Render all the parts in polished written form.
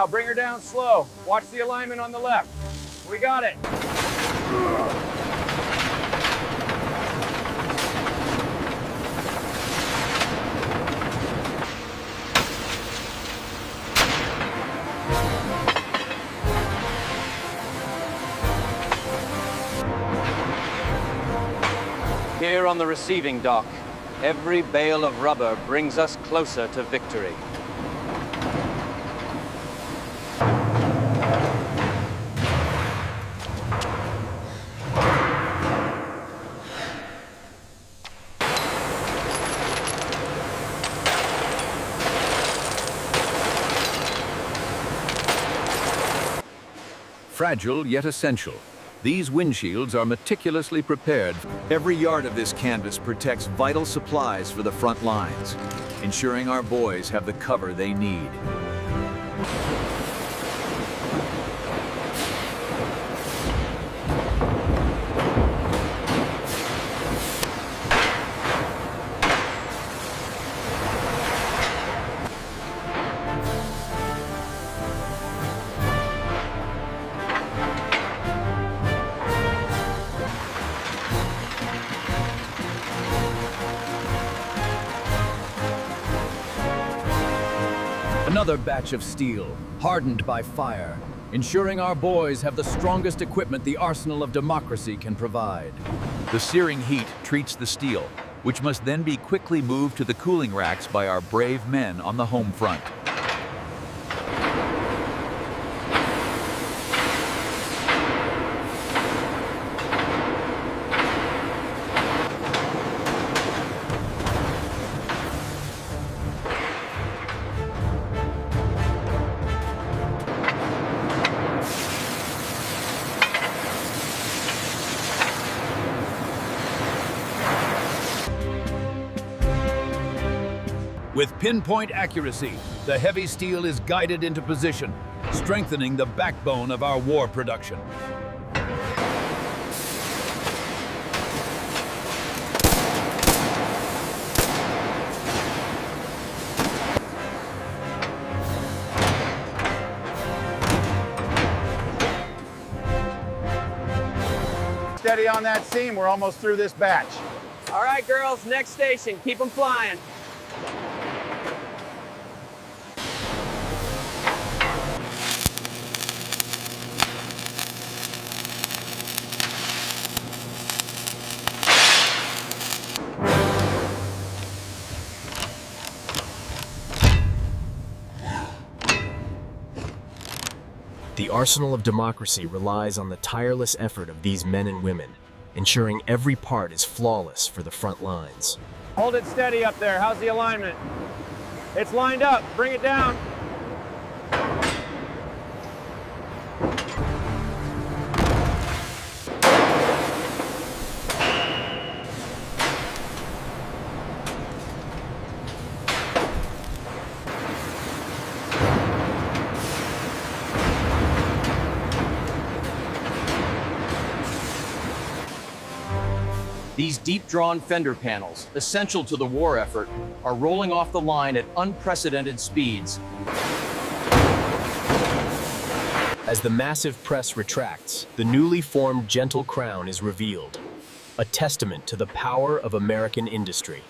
Now bring her down slow. Watch the alignment on the left. We got it. Here on the receiving dock, every bale of rubber brings us closer to victory. Fragile yet essential, these windshields are meticulously prepared. Every yard of this canvas protects vital supplies for the front lines, ensuring our boys have the cover they need. Another batch of steel, hardened by fire, ensuring our boys have the strongest equipment the arsenal of democracy can provide. The searing heat treats the steel, which must then be quickly moved to the cooling racks by our brave men on the home front. With pinpoint accuracy, the heavy steel is guided into position, strengthening the backbone of our war production. Steady on that seam. We're almost through this batch. All right, girls, next station. Keep them flying. The arsenal of democracy relies on the tireless effort of these men and women, ensuring every part is flawless for the front lines. Hold it steady up there. How's the alignment? It's lined up. Bring it down. These deep-drawn fender panels, essential to the war effort, are rolling off the line at unprecedented speeds. As the massive press retracts, the newly formed gentle crown is revealed, a testament to the power of American industry.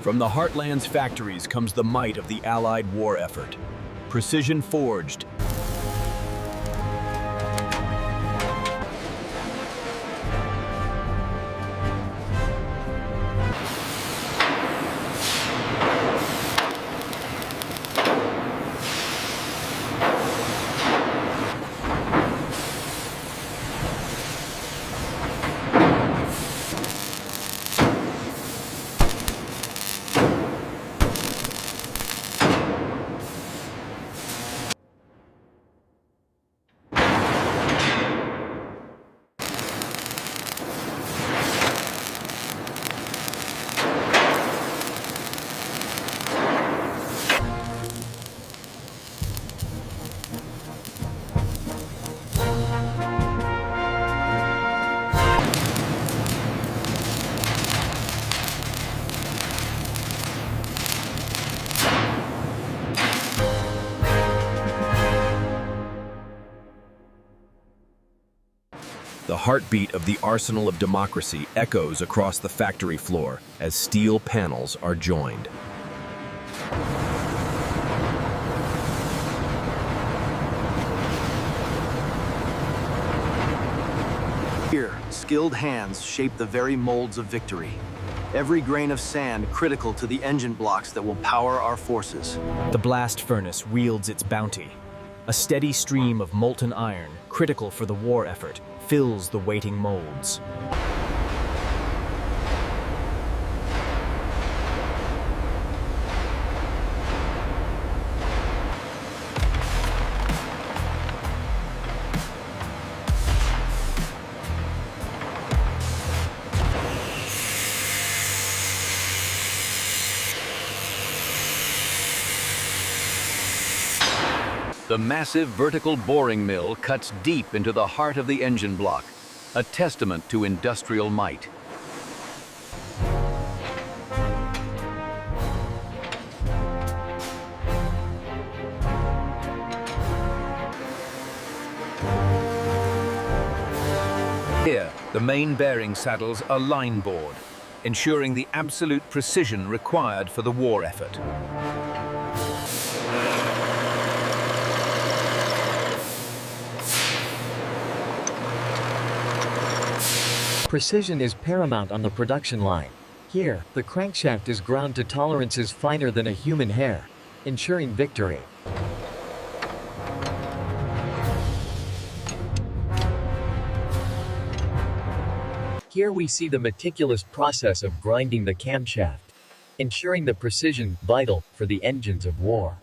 From the Heartland's factories comes the might of the Allied war effort. Precision forged, heartbeat of the arsenal of democracy echoes across the factory floor as steel panels are joined. Here, skilled hands shape the very molds of victory. Every grain of sand critical to the engine blocks that will power our forces. The blast furnace wields its bounty. A steady stream of molten iron, critical for the war effort, fills the waiting molds. The massive vertical boring mill cuts deep into the heart of the engine block, a testament to industrial might. Here, the main bearing saddles are line bored, ensuring the absolute precision required for the war effort. Precision is paramount on the production line. Here, the crankshaft is ground to tolerances finer than a human hair, ensuring victory. Here we see the meticulous process of grinding the camshaft, ensuring the precision vital for the engines of war.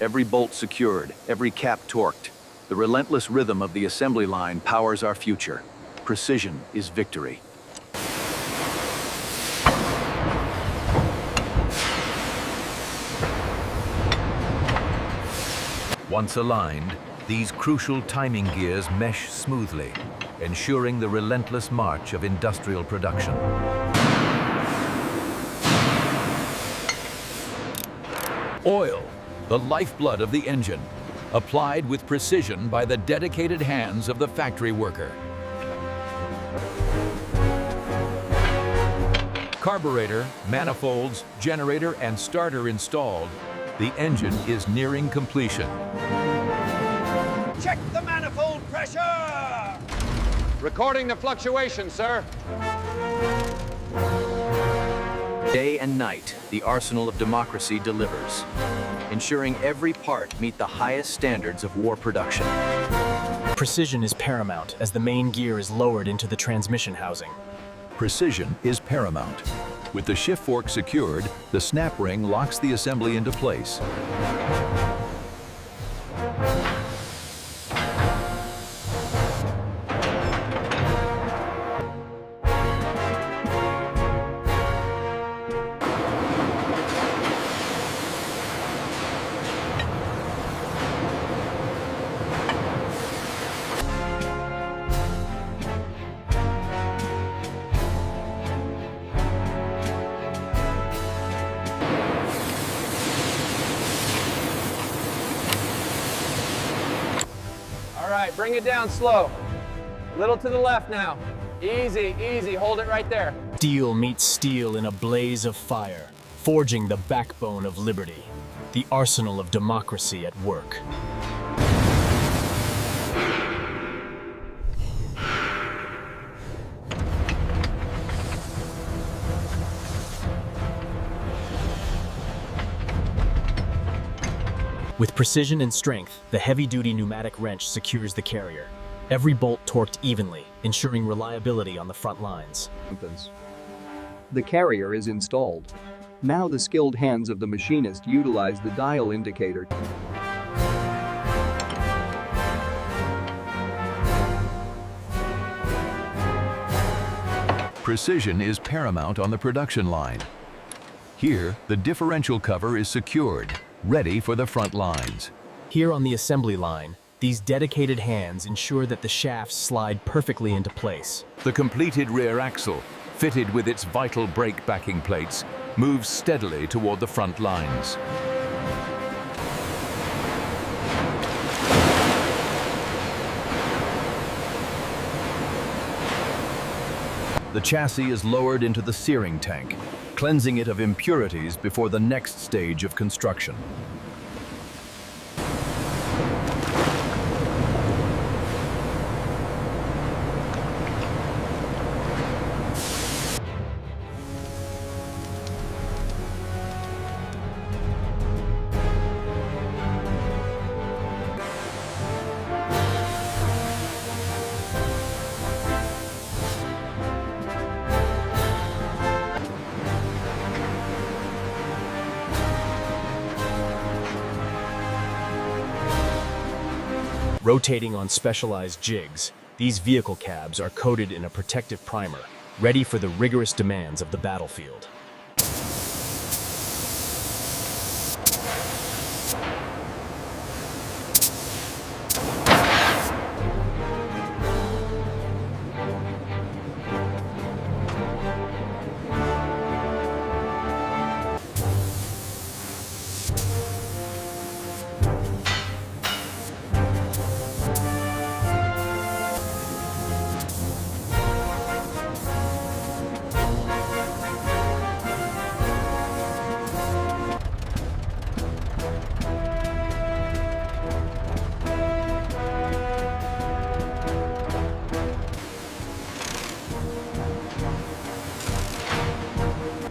Every bolt secured, every cap torqued. The relentless rhythm of the assembly line powers our future. Precision is victory. Once aligned, these crucial timing gears mesh smoothly, ensuring the relentless march of industrial production. Oil, the lifeblood of the engine, applied with precision by the dedicated hands of the factory worker. Carburetor, manifolds, generator, and starter installed, the engine is nearing completion. Check the manifold pressure! Recording the fluctuation, sir. Day and night, the arsenal of democracy delivers, ensuring every part meet the highest standards of war production. Precision is paramount as the main gear is lowered into the transmission housing. Precision is paramount. With the shift fork secured, the snap ring locks the assembly into place. All right, bring it down slow. Little to the left now. Easy, easy, hold it right there. Steel meets steel in a blaze of fire, forging the backbone of liberty, the arsenal of democracy at work. With precision and strength, the heavy-duty pneumatic wrench secures the carrier. Every bolt torqued evenly, ensuring reliability on the front lines. The carrier is installed. Now the skilled hands of the machinist utilize the dial indicator. Precision is paramount on the production line. Here, the differential cover is secured, ready for the front lines. Here on the assembly line, These dedicated hands ensure that the shafts slide perfectly into place. The completed rear axle, fitted with its vital brake backing plates, moves steadily toward the front lines. The chassis is lowered into the searing tank, cleansing it of impurities before the next stage of construction. Rotating on specialized jigs, these vehicle cabs are coated in a protective primer, ready for the rigorous demands of the battlefield.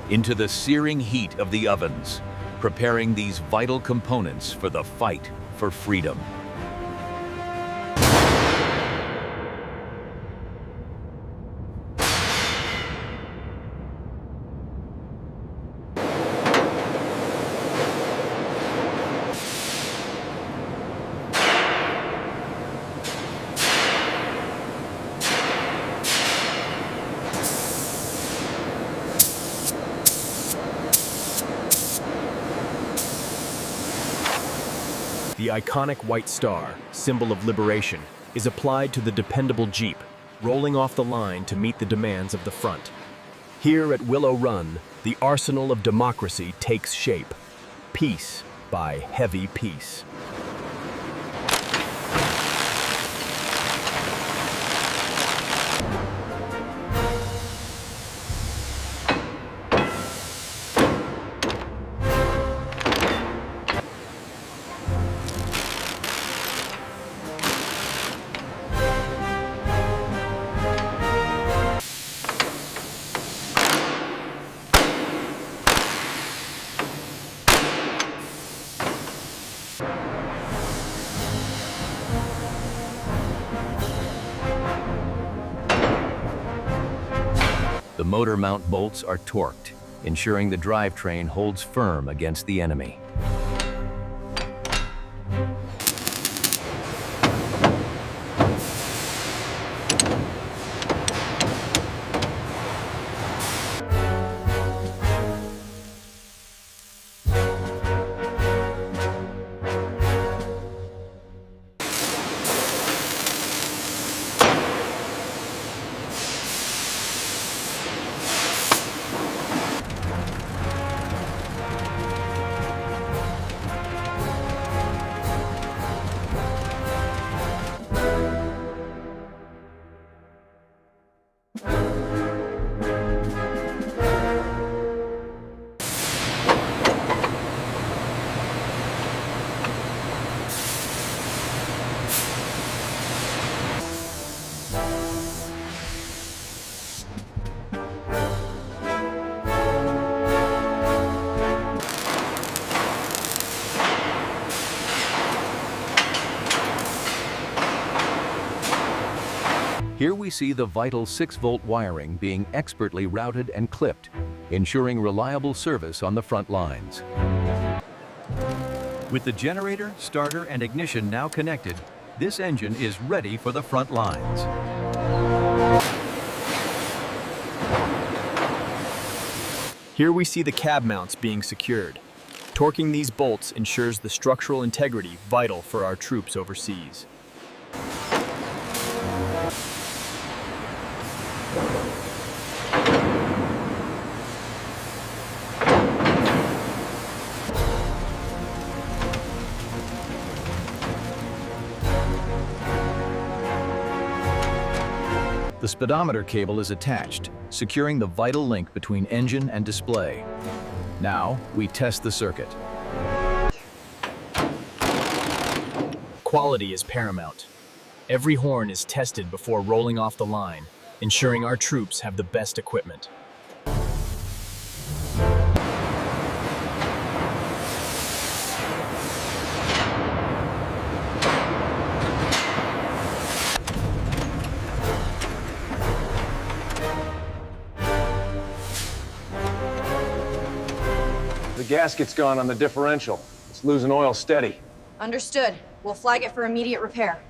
Into the searing heat of the ovens, preparing these vital components for the fight for freedom. The iconic white star, symbol of liberation, is applied to the dependable Jeep, rolling off the line to meet the demands of the front. Here at Willow Run, the arsenal of democracy takes shape, piece by heavy piece. The motor mount bolts are torqued, ensuring the drivetrain holds firm against the enemy. Here we see the vital 6-volt wiring being expertly routed and clipped, ensuring reliable service on the front lines. With the generator, starter, and ignition now connected, this engine is ready for the front lines. Here we see the cab mounts being secured. Torquing these bolts ensures the structural integrity vital for our troops overseas. The speedometer cable is attached, securing the vital link between engine and display. Now, we test the circuit. Quality is paramount. Every horn is tested before rolling off the line, ensuring our troops have the best equipment. The gasket's gone on the differential. It's losing oil steady. Understood. We'll flag it for immediate repair.